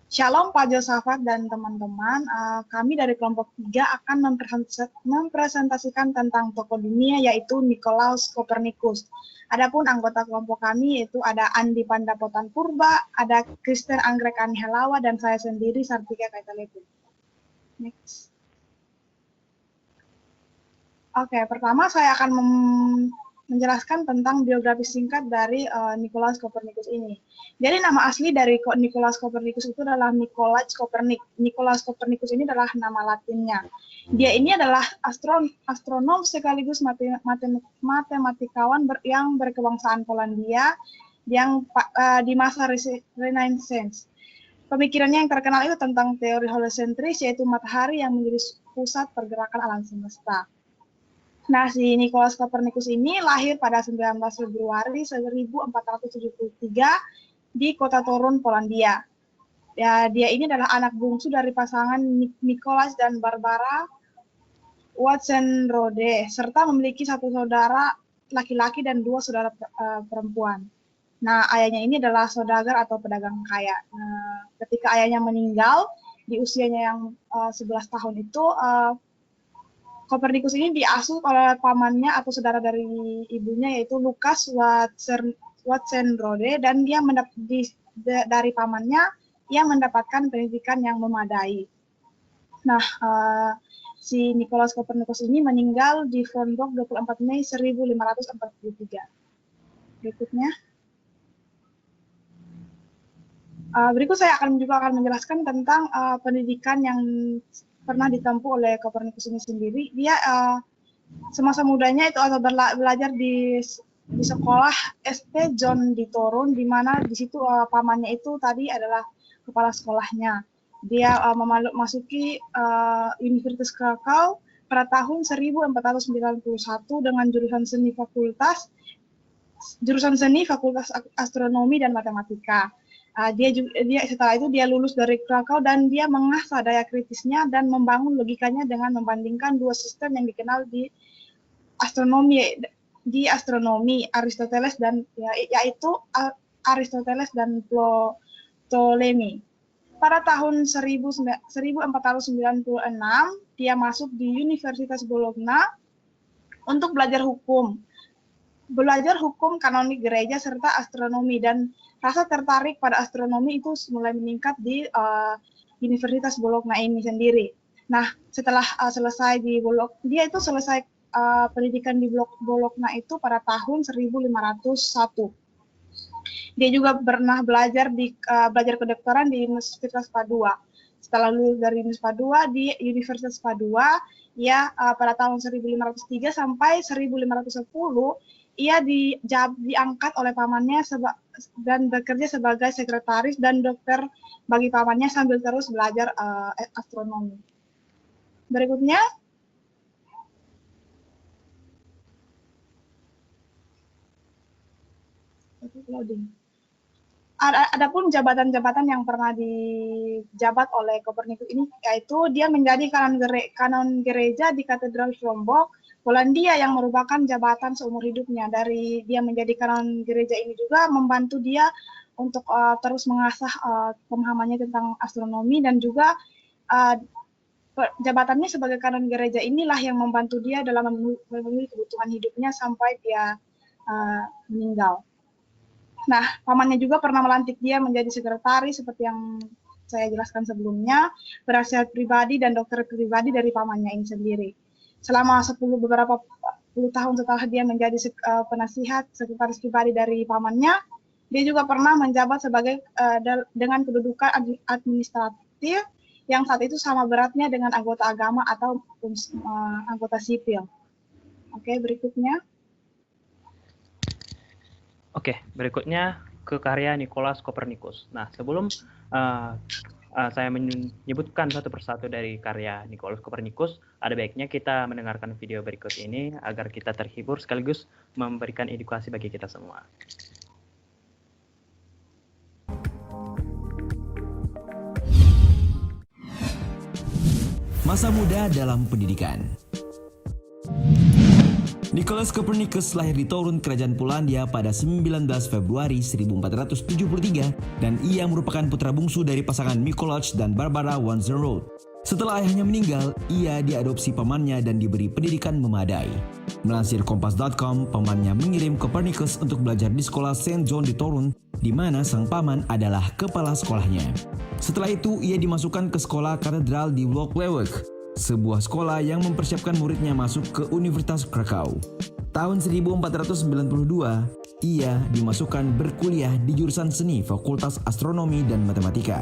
Shalom Pak Josafat dan teman-teman, kami dari kelompok 3 akan mempresentasikan tentang tokoh dunia yaitu Nikolaus Kopernikus. Adapun anggota kelompok kami yaitu ada Andi Pandapotan Purba, ada Kristen Anggrek Anihelawa, dan saya sendiri Sartika Kaitalepu. Next. Oke, pertama saya akan menjelaskan tentang biografi singkat dari Nikolaus Kopernikus ini. Jadi nama asli dari Nikolaus Kopernikus itu adalah Nicolaus Copernicus. Nikolaus Kopernikus ini adalah nama latinnya. Dia ini adalah astronom sekaligus matematikawan yang berkebangsaan Polandia yang di masa Renaissance. Pemikirannya yang terkenal itu tentang teori heliocentris, yaitu matahari yang menjadi pusat pergerakan alam semesta. Nah, si Nikolaus Kopernikus ini lahir pada 19 Februari 1473 di kota Torun, Polandia. Ya, dia ini adalah anak bungsu dari pasangan Nikolaus dan Barbara Watzenrode, serta memiliki satu saudara laki-laki dan dua saudara perempuan. Nah, ayahnya ini adalah saudagar atau pedagang kaya. Nah, ketika ayahnya meninggal di usianya yang 11 tahun itu, Kopernikus ini diasuh oleh pamannya atau saudara dari ibunya yaitu Lukas Watzenrode, dan dia dari pamannya ia mendapatkan pendidikan yang memadai. Nah, si Nikolaus Kopernikus ini meninggal di Fronberg 24 Mei 1543. Berikutnya. Berikut saya akan menjelaskan tentang pendidikan yang pernah ditempuh oleh Kopernikus ini sendiri. Dia semasa mudanya itu atau belajar di sekolah ST John di Torun, di mana di situ pamannya itu tadi adalah kepala sekolahnya. Dia memasuki Universitas Krakau pada tahun 1491 dengan jurusan seni Fakultas Astronomi dan Matematika. Dia setelah itu dia lulus dari Krakau dan dia mengasah daya kritisnya dan membangun logikanya dengan membandingkan dua sistem yang dikenal di astronomi Aristoteles dan yaitu Aristoteles dan Ptolemy. Pada tahun 1496 dia masuk di Universitas Bologna untuk belajar hukum kanonik gereja serta astronomi, dan rasa tertarik pada astronomi itu mulai meningkat di Universitas Bologna ini sendiri. Nah, setelah selesai di Bologna, dia itu selesai pendidikan di Bologna itu pada tahun 1501. Dia juga pernah belajar kedokteran di Universitas Padua. Setelah lulus dari Universitas Padua, ia pada tahun 1503 sampai 1510 ia diangkat oleh pamannya dan bekerja sebagai sekretaris dan dokter bagi pamannya sambil terus belajar astronomi. Berikutnya. Adapun jabatan-jabatan yang pernah dijabat oleh Kopernikus ini yaitu dia menjadi kanon gereja di Katedral Schomburg, Polandia, yang merupakan jabatan seumur hidupnya. Dari dia menjadi kanon gereja ini juga membantu dia untuk terus mengasah pemahamannya tentang astronomi, dan juga jabatannya sebagai kanon gereja inilah yang membantu dia dalam memenuhi kebutuhan hidupnya sampai dia meninggal. Nah, pamannya juga pernah melantik dia menjadi sekretaris seperti yang saya jelaskan sebelumnya, penasihat pribadi dan dokter pribadi dari pamannya ini sendiri. Selama beberapa puluh tahun setelah dia menjadi sekretaris pribadi dari pamannya, dia juga pernah menjabat sebagai dengan kedudukan administratif yang saat itu sama beratnya dengan anggota agama atau anggota sipil. Oke, berikutnya. Oke, berikutnya ke karya Nikolaus Kopernikus. Nah, sebelum saya menyebutkan satu persatu dari karya Nikolaus Kopernikus, ada baiknya kita mendengarkan video berikut ini agar kita terhibur sekaligus memberikan edukasi bagi kita semua. Masa muda dalam pendidikan. Nicolaus Copernicus lahir di Torun, Kerajaan Polandia pada 19 Februari 1473 dan ia merupakan putra bungsu dari pasangan Mikołaj dan Barbara von Zerroth. Setelah ayahnya meninggal, ia diadopsi pamannya dan diberi pendidikan memadai. Melansir Kompas.com, pamannya mengirim Copernicus untuk belajar di sekolah Saint John di Torun, di mana sang paman adalah kepala sekolahnya. Setelah itu, ia dimasukkan ke sekolah katedral di Włocławek, sebuah sekolah yang mempersiapkan muridnya masuk ke Universitas Krakow. Tahun 1492, ia dimasukkan berkuliah di jurusan seni Fakultas Astronomi dan Matematika.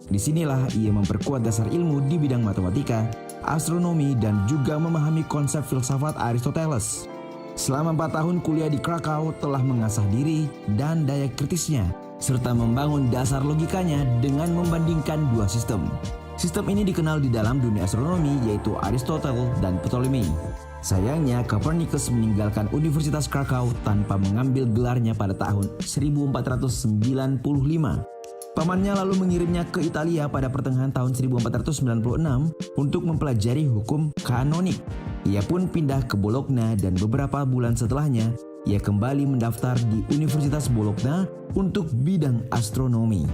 Disinilah ia memperkuat dasar ilmu di bidang matematika, astronomi, dan juga memahami konsep filsafat Aristoteles. Selama 4 tahun kuliah di Krakow telah mengasah diri dan daya kritisnya, serta membangun dasar logikanya dengan membandingkan dua sistem. Sistem ini dikenal di dalam dunia astronomi yaitu Aristotle dan Ptolemy. Sayangnya, Copernicus meninggalkan Universitas Krakow tanpa mengambil gelarnya pada tahun 1495. Pamannya lalu mengirimnya ke Italia pada pertengahan tahun 1496 untuk mempelajari hukum kanonik. Ia pun pindah ke Bologna dan beberapa bulan setelahnya, ia kembali mendaftar di Universitas Bologna untuk bidang astronomi.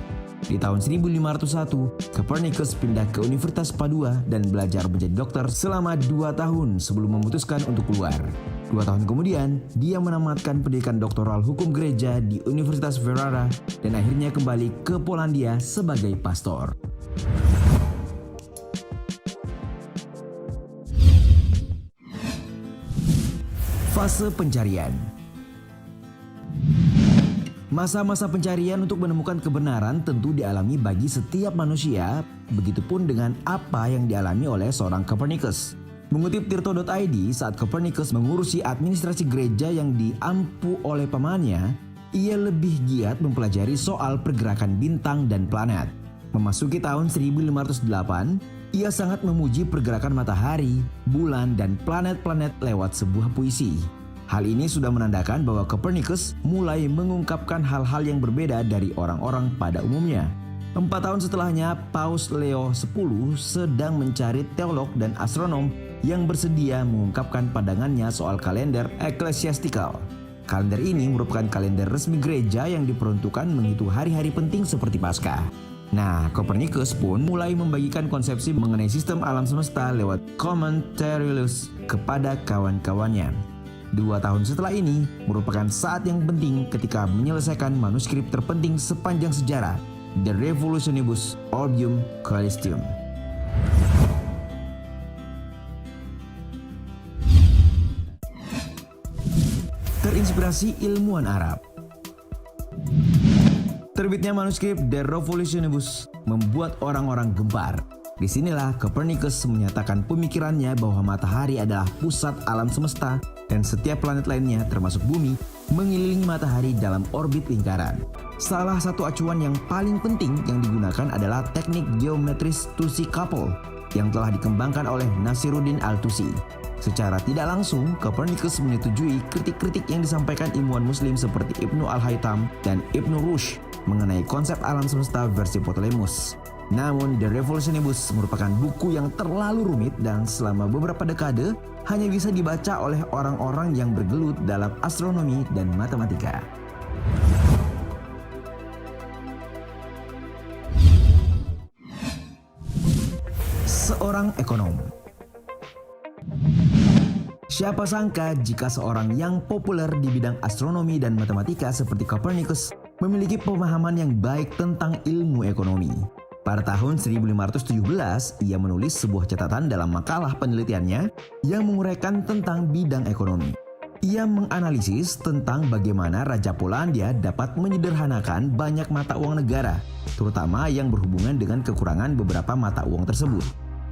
Di tahun 1501, Copernicus pindah ke Universitas Padua dan belajar menjadi dokter selama 2 tahun sebelum memutuskan untuk keluar. 2 tahun kemudian, dia menamatkan pendidikan doktoral hukum gereja di Universitas Ferrara dan akhirnya kembali ke Polandia sebagai pastor. Fase pencarian. Masa-masa pencarian untuk menemukan kebenaran tentu dialami bagi setiap manusia, begitupun dengan apa yang dialami oleh seorang Copernicus. Mengutip Tirto.id, saat Copernicus mengurusi administrasi gereja yang diampu oleh pamannya, ia lebih giat mempelajari soal pergerakan bintang dan planet. Memasuki tahun 1508, ia sangat memuji pergerakan matahari, bulan, dan planet-planet lewat sebuah puisi. Hal ini sudah menandakan bahwa Copernicus mulai mengungkapkan hal-hal yang berbeda dari orang-orang pada umumnya. 4 tahun setelahnya, Paus Leo X sedang mencari teolog dan astronom yang bersedia mengungkapkan pandangannya soal kalender eklesiastikal. Kalender ini merupakan kalender resmi gereja yang diperuntukkan menghitung hari-hari penting seperti Paskah. Nah, Copernicus pun mulai membagikan konsepsi mengenai sistem alam semesta lewat Commentarilius kepada kawan-kawannya. 2 tahun setelah ini merupakan saat yang penting ketika menyelesaikan manuskrip terpenting sepanjang sejarah, De Revolutionibus Orbium Coelestium. Terinspirasi ilmuwan Arab. Terbitnya manuskrip De Revolutionibus membuat orang-orang gempar. Disinilah Copernicus menyatakan pemikirannya bahwa matahari adalah pusat alam semesta dan setiap planet lainnya termasuk bumi mengelilingi matahari dalam orbit lingkaran. Salah satu acuan yang paling penting yang digunakan adalah teknik geometris Tusi-Couple yang telah dikembangkan oleh Nasiruddin Al-Tusi. Secara tidak langsung, Copernicus menyetujui kritik-kritik yang disampaikan ilmuwan muslim seperti Ibnu Al-Haytham dan Ibnu Rushd mengenai konsep alam semesta versi Ptolemus. Namun, De Revolutionibus merupakan buku yang terlalu rumit dan selama beberapa dekade hanya bisa dibaca oleh orang-orang yang bergelut dalam astronomi dan matematika. Seorang ekonom. Siapa sangka jika seorang yang populer di bidang astronomi dan matematika seperti Copernicus memiliki pemahaman yang baik tentang ilmu ekonomi. Pada tahun 1517, ia menulis sebuah catatan dalam makalah penelitiannya yang menguraikan tentang bidang ekonomi. Ia menganalisis tentang bagaimana Raja Polandia dapat menyederhanakan banyak mata uang negara, terutama yang berhubungan dengan kekurangan beberapa mata uang tersebut.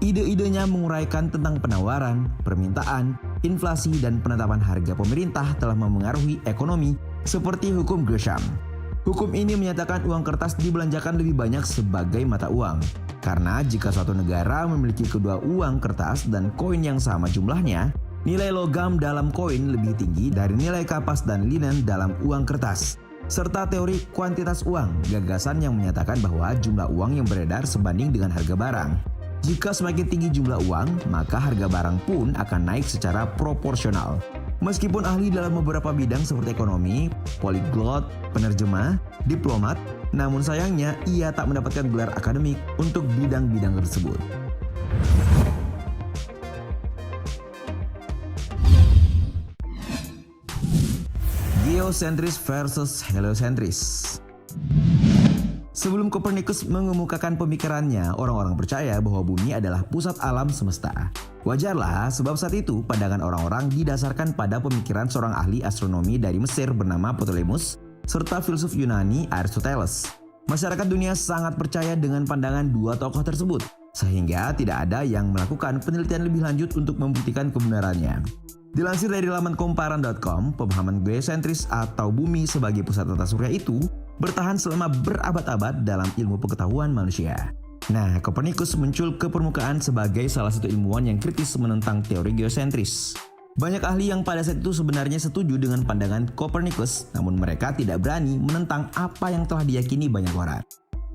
Ide-idenya menguraikan tentang penawaran, permintaan, inflasi, dan penetapan harga pemerintah telah memengaruhi ekonomi seperti hukum Gresham. Hukum ini menyatakan uang kertas dibelanjakan lebih banyak sebagai mata uang. Karena jika suatu negara memiliki kedua uang kertas dan koin yang sama jumlahnya, nilai logam dalam koin lebih tinggi dari nilai kapas dan linen dalam uang kertas. Serta teori kuantitas uang, gagasan yang menyatakan bahwa jumlah uang yang beredar sebanding dengan harga barang. Jika semakin tinggi jumlah uang, maka harga barang pun akan naik secara proporsional. Meskipun ahli dalam beberapa bidang seperti ekonomi, poliglot, penerjemah, diplomat, namun sayangnya ia tak mendapatkan gelar akademik untuk bidang-bidang tersebut. Geosentris versus heliosentris. Sebelum Kopernikus mengemukakan pemikirannya, orang-orang percaya bahwa bumi adalah pusat alam semesta. Wajarlah, sebab saat itu pandangan orang-orang didasarkan pada pemikiran seorang ahli astronomi dari Mesir bernama Ptolemus, serta filsuf Yunani Aristoteles. Masyarakat dunia sangat percaya dengan pandangan dua tokoh tersebut, sehingga tidak ada yang melakukan penelitian lebih lanjut untuk membuktikan kebenarannya. Dilansir dari laman komparan.com, pemahaman geosentris atau bumi sebagai pusat tata surya itu bertahan selama berabad-abad dalam ilmu pengetahuan manusia. Nah, Kopernikus muncul ke permukaan sebagai salah satu ilmuwan yang kritis menentang teori geosentris. Banyak ahli yang pada saat itu sebenarnya setuju dengan pandangan Kopernikus, namun mereka tidak berani menentang apa yang telah diyakini banyak orang.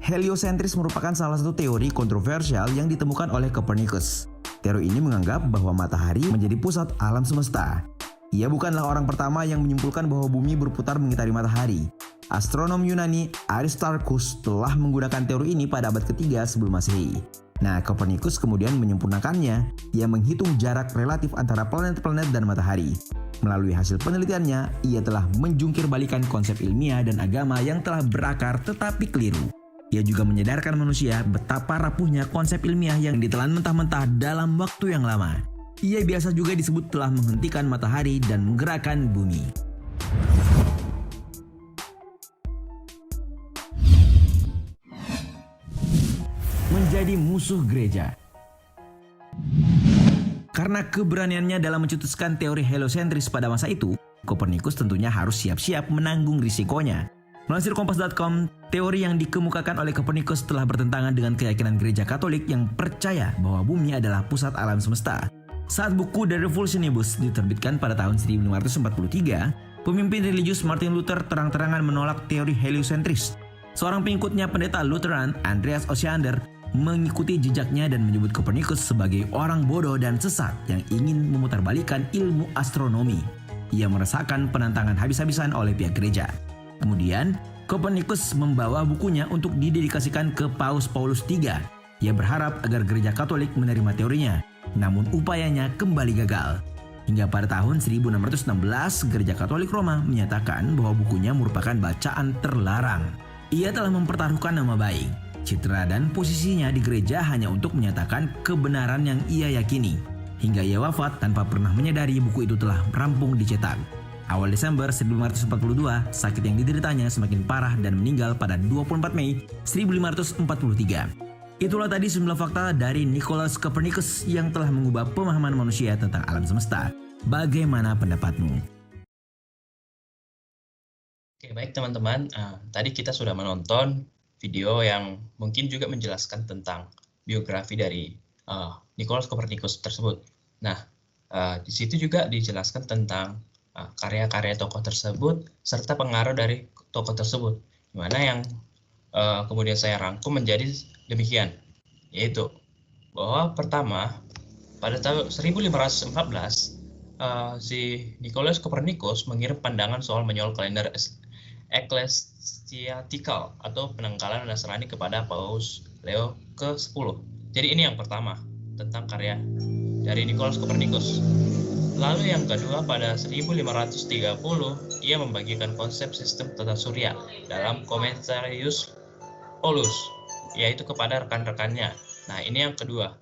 Heliosentris merupakan salah satu teori kontroversial yang ditemukan oleh Kopernikus. Teori ini menganggap bahwa matahari menjadi pusat alam semesta. Ia bukanlah orang pertama yang menyimpulkan bahwa bumi berputar mengitari matahari. Astronom Yunani Aristarchus telah menggunakan teori ini pada abad ketiga sebelum Masehi. Nah, Kopernikus kemudian menyempurnakannya. Ia menghitung jarak relatif antara planet-planet dan matahari. Melalui hasil penelitiannya, ia telah menjungkir balikan konsep ilmiah dan agama yang telah berakar tetapi keliru. Ia juga menyadarkan manusia betapa rapuhnya konsep ilmiah yang ditelan mentah-mentah dalam waktu yang lama. Ia biasa juga disebut telah menghentikan matahari dan menggerakkan bumi. Menjadi musuh gereja. Karena keberaniannya dalam mencetuskan teori heliosentris pada masa itu, Kopernikus tentunya harus siap-siap menanggung risikonya. Melansir Kompas.com, teori yang dikemukakan oleh Kopernikus telah bertentangan dengan keyakinan gereja Katolik yang percaya bahwa bumi adalah pusat alam semesta. Saat buku The Revolutionibus diterbitkan pada tahun 1543, pemimpin religius Martin Luther terang-terangan menolak teori heliosentris. Seorang pengikutnya pendeta Lutheran, Andreas Osiander, mengikuti jejaknya dan menyebut Kopernikus sebagai orang bodoh dan sesat yang ingin memutarbalikkan ilmu astronomi. Ia merasakan penentangan habis-habisan oleh pihak gereja. Kemudian, Kopernikus membawa bukunya untuk didedikasikan ke Paus Paulus III. Ia berharap agar gereja Katolik menerima teorinya, namun upayanya kembali gagal. Hingga pada tahun 1616, gereja Katolik Roma menyatakan bahwa bukunya merupakan bacaan terlarang. Ia telah mempertaruhkan nama baik, citra dan posisinya di gereja hanya untuk menyatakan kebenaran yang ia yakini. Hingga ia wafat tanpa pernah menyadari buku itu telah rampung dicetak. Awal Desember 1542, sakit yang dideritanya semakin parah dan meninggal pada 24 Mei 1543. Itulah tadi 9 fakta dari Nicolaus Copernicus yang telah mengubah pemahaman manusia tentang alam semesta. Bagaimana pendapatmu? Oke, baik teman-teman. Tadi kita sudah menonton video yang mungkin juga menjelaskan tentang biografi dari Nicolaus Copernicus tersebut. Nah, di situ juga dijelaskan tentang karya-karya tokoh tersebut serta pengaruh dari tokoh tersebut, dimana yang kemudian saya rangkum menjadi demikian, yaitu bahwa pertama pada tahun 1514 si Nicolaus Copernicus mengirim pandangan soal menyual kalender ecclesiastical atau penanggalan Nasrani kepada Paus Leo ke-10. Jadi ini yang pertama tentang karya dari Nicolaus Copernicus. Lalu yang kedua pada 1530 ia membagikan konsep sistem tata surya dalam Commentarius Paulus, yaitu kepada rekan-rekannya. Nah, ini yang kedua.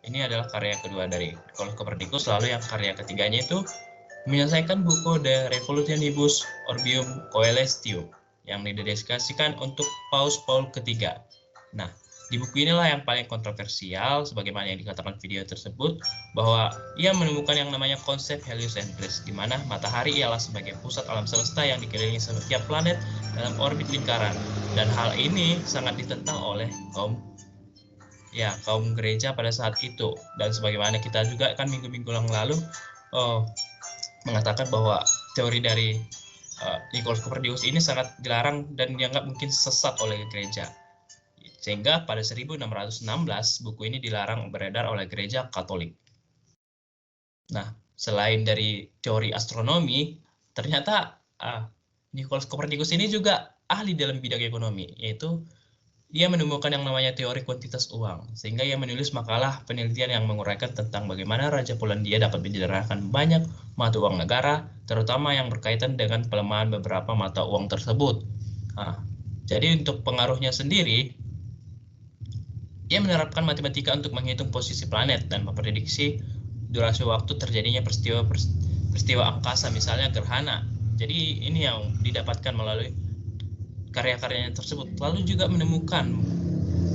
Ini adalah karya kedua dari Nicolaus Copernicus. Lalu yang karya ketiganya itu menyelesaikan buku The Revolutionibus Orbium Coelestium yang didedikasikan untuk Paus Paul III. Nah, di buku inilah yang paling kontroversial, sebagaimana yang dikatakan video tersebut, bahwa ia menemukan yang namanya konsep heliosentris, di mana matahari ialah sebagai pusat alam semesta yang dikelilingi setiap planet dalam orbit lingkaran. Dan hal ini sangat ditentang oleh kaum gereja pada saat itu. Dan sebagaimana kita juga kan minggu-minggu yang lalu mengatakan bahwa teori dari Nicolaus Copernicus ini sangat dilarang dan dianggap mungkin sesat oleh gereja. Sehingga pada 1616 buku ini dilarang beredar oleh gereja Katolik. Nah, selain dari teori astronomi, ternyata Nicolaus Copernicus ini juga ahli dalam bidang ekonomi, yaitu dia menemukan yang namanya teori kuantitas uang, sehingga ia menulis makalah penelitian yang menguraikan tentang bagaimana Raja Polandia dapat menyederhanakan banyak mata uang negara, terutama yang berkaitan dengan pelemahan beberapa mata uang tersebut. Jadi untuk pengaruhnya sendiri, ia menerapkan matematika untuk menghitung posisi planet dan memprediksi durasi waktu terjadinya peristiwa angkasa, misalnya gerhana. Jadi ini yang didapatkan melalui karya-karyanya tersebut. Lalu juga menemukan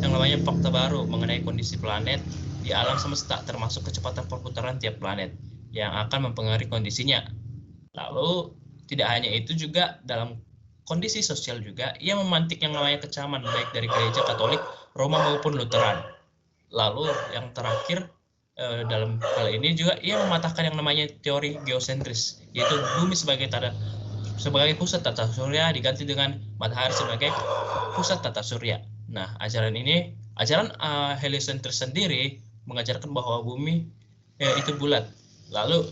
yang namanya fakta baru mengenai kondisi planet di alam semesta, termasuk kecepatan perputaran tiap planet yang akan mempengaruhi kondisinya. Lalu tidak hanya itu, juga dalam kondisi sosial juga ia memantik yang namanya kecaman baik dari gereja Katolik, Roma maupun Lutheran. Lalu yang terakhir dalam hal ini juga ia mematahkan yang namanya teori geosentris, yaitu bumi sebagai pusat tata surya diganti dengan matahari sebagai pusat tata surya. Nah, ajaran heliocentris sendiri mengajarkan bahwa bumi itu bulat. Lalu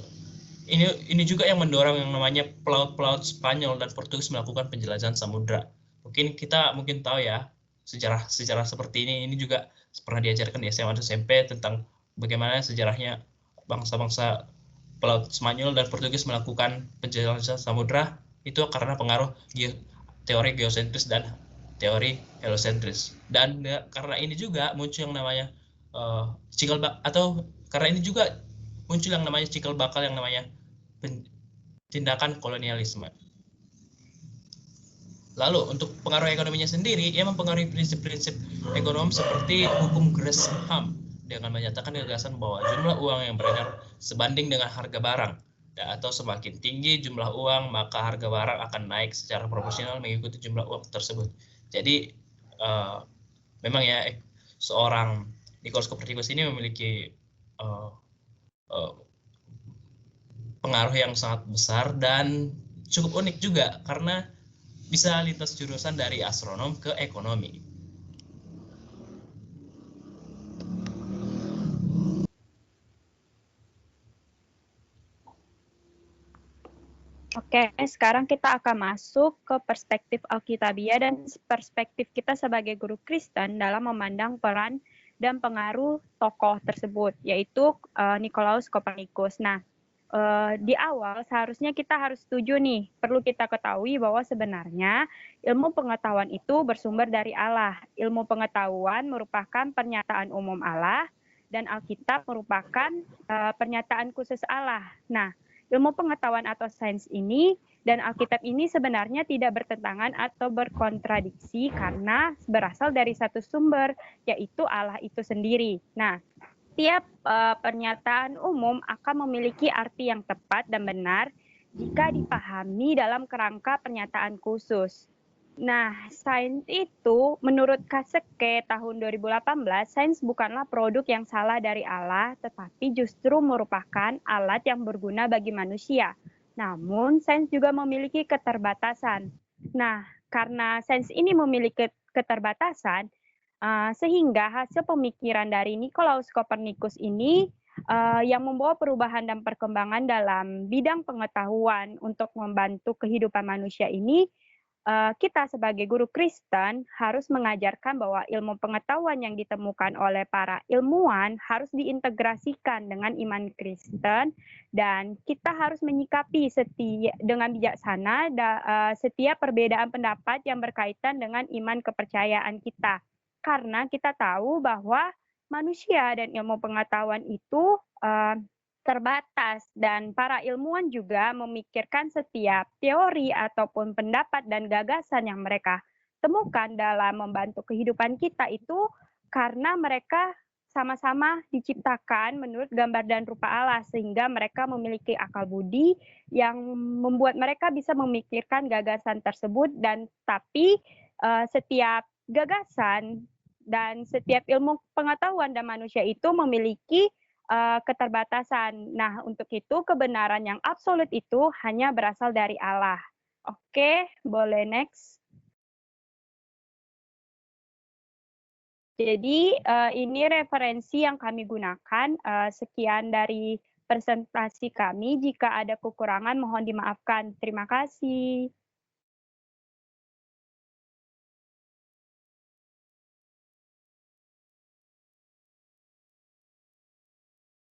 ini juga yang mendorong yang namanya pelaut-pelaut Spanyol dan Portugis melakukan penjelajahan samudra. Kita tahu ya sejarah seperti ini juga pernah diajarkan di SMA dan SMP tentang bagaimana sejarahnya bangsa-bangsa pelaut Spanyol dan Portugis melakukan penjelajahan samudra. Itu karena pengaruh teori geosentris dan teori heliocentris. Dan karena ini juga muncul yang namanya cikal bakal yang namanya tindakan kolonialisme. Lalu untuk pengaruh ekonominya sendiri, ia mempengaruhi prinsip-prinsip ekonomi seperti hukum Gresham dengan menyatakan gagasan bahwa jumlah uang yang beredar sebanding dengan harga barang, atau semakin tinggi jumlah uang maka harga barang akan naik secara proporsional mengikuti jumlah uang tersebut. Jadi memang ya seorang Nicolaus Copernicus ini memiliki pengaruh yang sangat besar dan cukup unik juga karena bisa lintas jurusan dari astronom ke ekonomi. Oke, sekarang kita akan masuk ke perspektif Alkitabiah dan perspektif kita sebagai guru Kristen dalam memandang peran dan pengaruh tokoh tersebut, yaitu Nicolaus Copernicus. Nah, di awal seharusnya kita harus setuju nih, perlu kita ketahui bahwa sebenarnya ilmu pengetahuan itu bersumber dari Allah. Ilmu pengetahuan merupakan pernyataan umum Allah dan Alkitab merupakan pernyataan khusus Allah. Nah, ilmu pengetahuan atau sains ini dan Alkitab ini sebenarnya tidak bertentangan atau berkontradiksi karena berasal dari satu sumber, yaitu Allah itu sendiri. Nah, tiap pernyataan umum akan memiliki arti yang tepat dan benar jika dipahami dalam kerangka pernyataan khusus. Nah, sains itu menurut Kaseke tahun 2018, sains bukanlah produk yang salah dari Allah, tetapi justru merupakan alat yang berguna bagi manusia. Namun, sains juga memiliki keterbatasan. Nah, karena sains ini memiliki keterbatasan, sehingga hasil pemikiran dari Nicolaus Copernicus ini yang membawa perubahan dan perkembangan dalam bidang pengetahuan untuk membantu kehidupan manusia ini, kita sebagai guru Kristen harus mengajarkan bahwa ilmu pengetahuan yang ditemukan oleh para ilmuwan harus diintegrasikan dengan iman Kristen dan kita harus menyikapi dengan bijaksana setiap perbedaan pendapat yang berkaitan dengan iman kepercayaan kita. Karena kita tahu bahwa manusia dan ilmu pengetahuan itu terbatas dan para ilmuwan juga memikirkan setiap teori ataupun pendapat dan gagasan yang mereka temukan dalam membantu kehidupan kita itu karena mereka sama-sama diciptakan menurut gambar dan rupa Allah sehingga mereka memiliki akal budi yang membuat mereka bisa memikirkan gagasan tersebut dan tapi setiap gagasan dan setiap ilmu pengetahuan dan manusia itu memiliki keterbatasan. Nah, untuk itu kebenaran yang absolut itu hanya berasal dari Allah. Oke, boleh next. Jadi ini referensi yang kami gunakan. Sekian dari presentasi kami. Jika ada kekurangan mohon dimaafkan. Terima kasih.